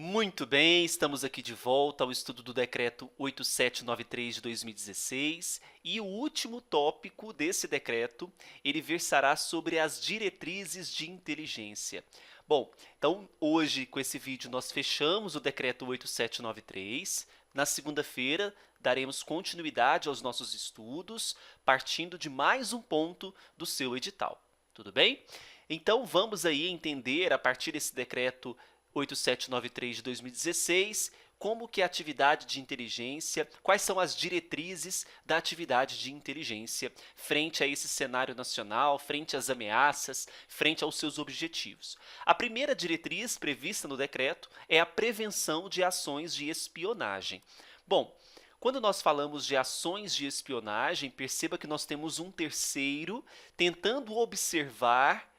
Muito bem, estamos aqui de volta ao estudo do Decreto 8793 de 2016 e o último tópico desse decreto, ele versará sobre as diretrizes de inteligência. Bom, então hoje com esse vídeo nós fechamos o Decreto 8793. Na segunda-feira daremos continuidade aos nossos estudos, partindo de mais um ponto do seu edital. Tudo bem? Então vamos aí entender a partir desse decreto 8793 de 2016, como que é a atividade de inteligência, quais são as diretrizes da atividade de inteligência frente a esse cenário nacional, frente às ameaças, frente aos seus objetivos. A primeira diretriz prevista no decreto é a prevenção de ações de espionagem. Bom, quando nós falamos de ações de espionagem, perceba que nós temos um terceiro tentando observar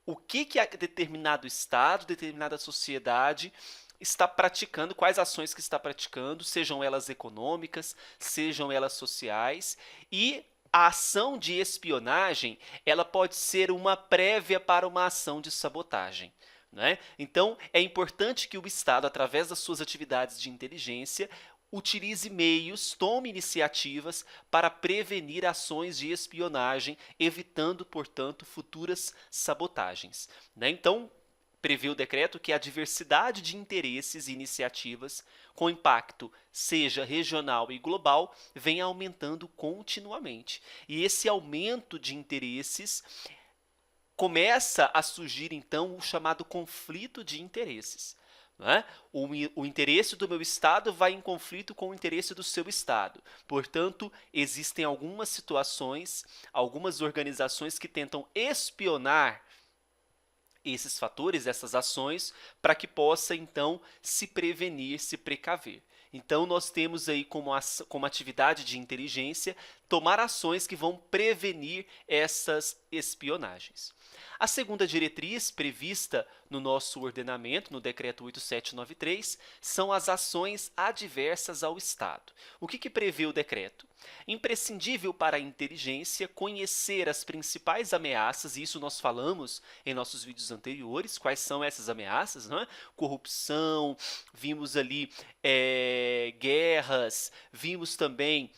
o que determinado Estado, determinada sociedade está praticando, quais ações que está praticando, sejam elas econômicas, sejam elas sociais, e a ação de espionagem, ela pode ser uma prévia para uma ação de sabotagem. Né? Então, é importante que o Estado, através das suas atividades de inteligência, utilize meios, tome iniciativas para prevenir ações de espionagem, evitando, portanto, futuras sabotagens. Né? Então, prevê o decreto que a diversidade de interesses e iniciativas com impacto, seja regional e global, vem aumentando continuamente. E esse aumento de interesses começa a surgir, então, o chamado conflito de interesses. Né? O interesse do meu Estado vai em conflito com o interesse do seu Estado. Portanto, existem algumas situações, algumas organizações que tentam espionar esses fatores, essas ações, para que possa, então, se prevenir, se precaver. Então, nós temos aí como atividade de inteligência tomar ações que vão prevenir essas espionagens. A segunda diretriz prevista no nosso ordenamento, no Decreto 8793, são as ações adversas ao Estado. O que prevê o decreto? Imprescindível para a inteligência conhecer as principais ameaças, e isso nós falamos em nossos vídeos anteriores, quais são essas ameaças, não é? Corrupção, vimos ali guerras, vimos também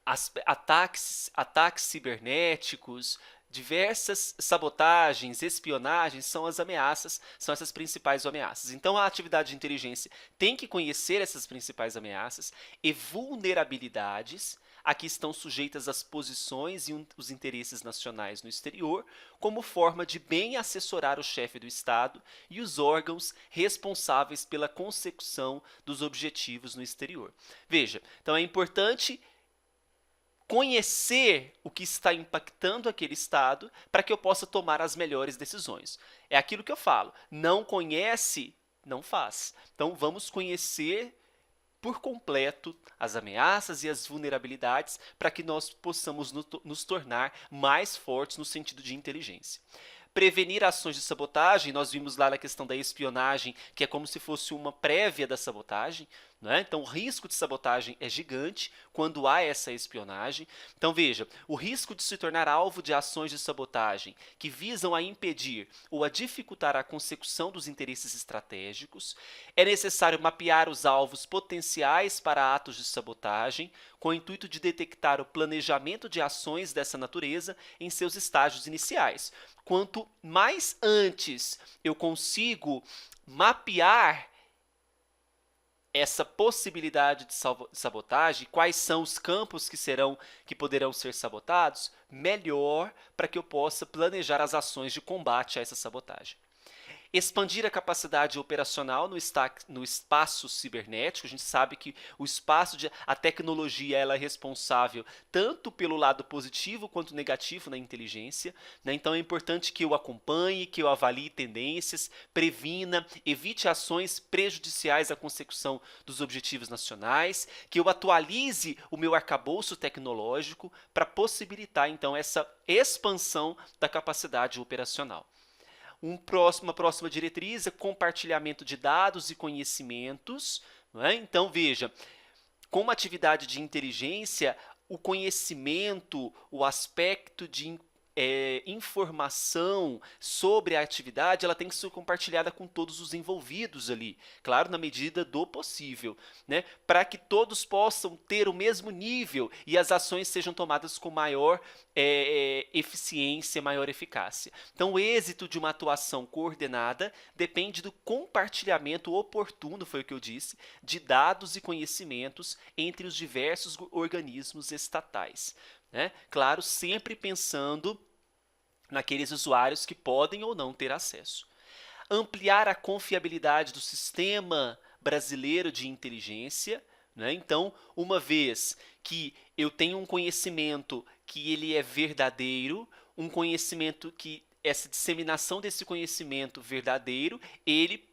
ataques cibernéticos, diversas sabotagens, espionagens são as ameaças, são essas principais ameaças. Então, a atividade de inteligência tem que conhecer essas principais ameaças e vulnerabilidades a que estão sujeitas as posições e os interesses nacionais no exterior, como forma de bem assessorar o chefe do Estado e os órgãos responsáveis pela consecução dos objetivos no exterior. Veja, então é importante conhecer o que está impactando aquele Estado para que eu possa tomar as melhores decisões. É aquilo que eu falo, não conhece, não faz. Então, vamos conhecer por completo as ameaças e as vulnerabilidades para que nós possamos nos tornar mais fortes no sentido de inteligência. Prevenir ações de sabotagem, nós vimos lá na questão da espionagem, que é como se fosse uma prévia da sabotagem. Né? Então, o risco de sabotagem é gigante quando há essa espionagem. Então, veja, o risco de se tornar alvo de ações de sabotagem que visam a impedir ou a dificultar a consecução dos interesses estratégicos. É necessário mapear os alvos potenciais para atos de sabotagem, com o intuito de detectar o planejamento de ações dessa natureza em seus estágios iniciais. Quanto mais antes eu consigo mapear essa possibilidade de sabotagem, quais são os campos que poderão ser sabotados, melhor para que eu possa planejar as ações de combate a essa sabotagem. Expandir a capacidade operacional no espaço cibernético. A gente sabe que a tecnologia ela é responsável tanto pelo lado positivo quanto negativo na inteligência. Né? Então é importante que eu acompanhe, que eu avalie tendências, previna, evite ações prejudiciais à consecução dos objetivos nacionais, que eu atualize o meu arcabouço tecnológico para possibilitar então essa expansão da capacidade operacional. Uma próxima diretriz é compartilhamento de dados e conhecimentos. Não é? Então, veja, como atividade de inteligência, o conhecimento, o aspecto de informação sobre a atividade, ela tem que ser compartilhada com todos os envolvidos ali, claro, na medida do possível, né? Para que todos possam ter o mesmo nível e as ações sejam tomadas com maior eficiência, maior eficácia. Então, o êxito de uma atuação coordenada depende do compartilhamento oportuno, foi o que eu disse, de dados e conhecimentos entre os diversos organismos estatais, né? Claro, sempre pensando naqueles usuários que podem ou não ter acesso. Ampliar a confiabilidade do sistema brasileiro de inteligência, né? Então, uma vez que eu tenho um conhecimento que ele é verdadeiro, um conhecimento que essa disseminação desse conhecimento verdadeiro, ele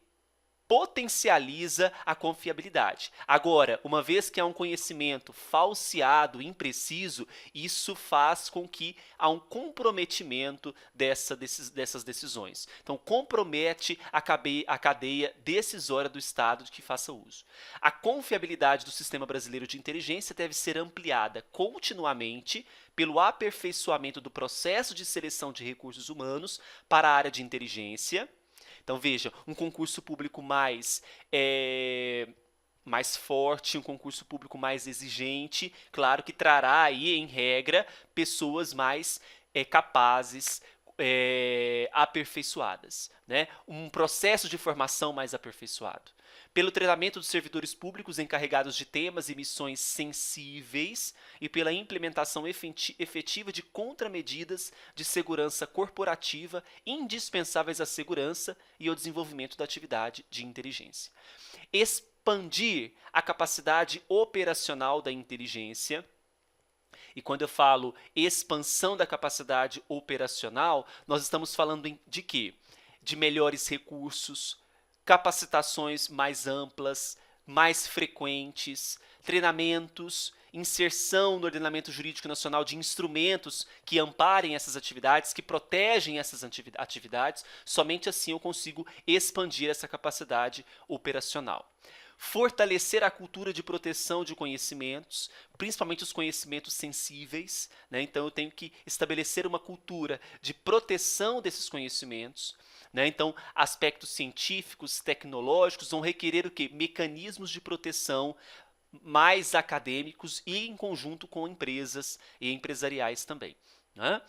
potencializa a confiabilidade. Agora, uma vez que há um conhecimento falseado, impreciso, isso faz com que há um comprometimento dessas decisões. Então, compromete a cadeia decisória do Estado de que faça uso. A confiabilidade do sistema brasileiro de inteligência deve ser ampliada continuamente pelo aperfeiçoamento do processo de seleção de recursos humanos para a área de inteligência. Então, veja, um concurso público mais forte, um concurso público mais exigente, claro que trará aí, em regra, pessoas mais capazes, aperfeiçoadas, né? Um processo de formação mais aperfeiçoado. Pelo treinamento dos servidores públicos encarregados de temas e missões sensíveis e pela implementação efetiva de contramedidas de segurança corporativa indispensáveis à segurança e ao desenvolvimento da atividade de inteligência. Expandir a capacidade operacional da inteligência. E quando eu falo expansão da capacidade operacional, nós estamos falando de quê? De melhores recursos, capacitações mais amplas, mais frequentes, treinamentos, inserção no ordenamento jurídico nacional de instrumentos que amparem essas atividades, que protegem essas atividades. Somente assim eu consigo expandir essa capacidade operacional. Fortalecer a cultura de proteção de conhecimentos, principalmente os conhecimentos sensíveis, né? Então, eu tenho que estabelecer uma cultura de proteção desses conhecimentos, né? Então, aspectos científicos, tecnológicos vão requerer o quê? Mecanismos de proteção mais acadêmicos e em conjunto com empresas e empresariais também, né?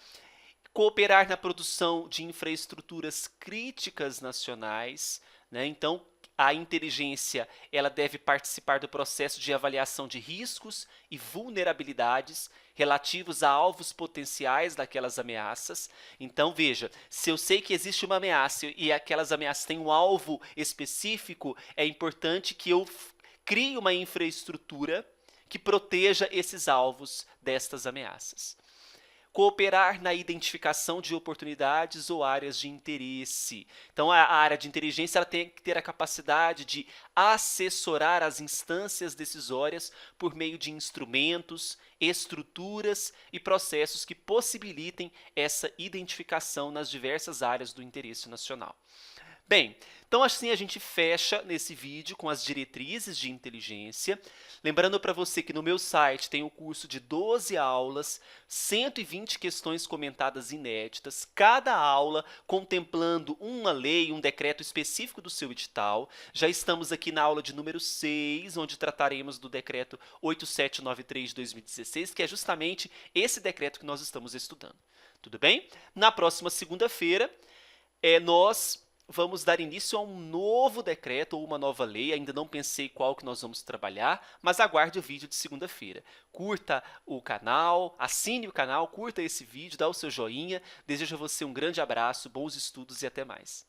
Cooperar na produção de infraestruturas críticas nacionais, né? Então, a inteligência ela deve participar do processo de avaliação de riscos e vulnerabilidades relativos a alvos potenciais daquelas ameaças. Então, veja, se eu sei que existe uma ameaça e aquelas ameaças têm um alvo específico, é importante que eu crie uma infraestrutura que proteja esses alvos destas ameaças. Cooperar na identificação de oportunidades ou áreas de interesse. Então, a área de inteligência ela tem que ter a capacidade de assessorar as instâncias decisórias por meio de instrumentos, estruturas e processos que possibilitem essa identificação nas diversas áreas do interesse nacional. Bem, então assim a gente fecha nesse vídeo com as diretrizes de inteligência. Lembrando para você que no meu site tem um curso de 12 aulas, 120 questões comentadas inéditas, cada aula contemplando uma lei, um decreto específico do seu edital. Já estamos aqui na aula de número 6, onde trataremos do decreto 8793 de 2016, que é justamente esse decreto que nós estamos estudando. Tudo bem? Na próxima segunda-feira, nós vamos dar início a um novo decreto ou uma nova lei. Ainda não pensei qual que nós vamos trabalhar, mas aguarde o vídeo de segunda-feira. Curta o canal, assine o canal, curta esse vídeo, dá o seu joinha. Desejo a você um grande abraço, bons estudos e até mais.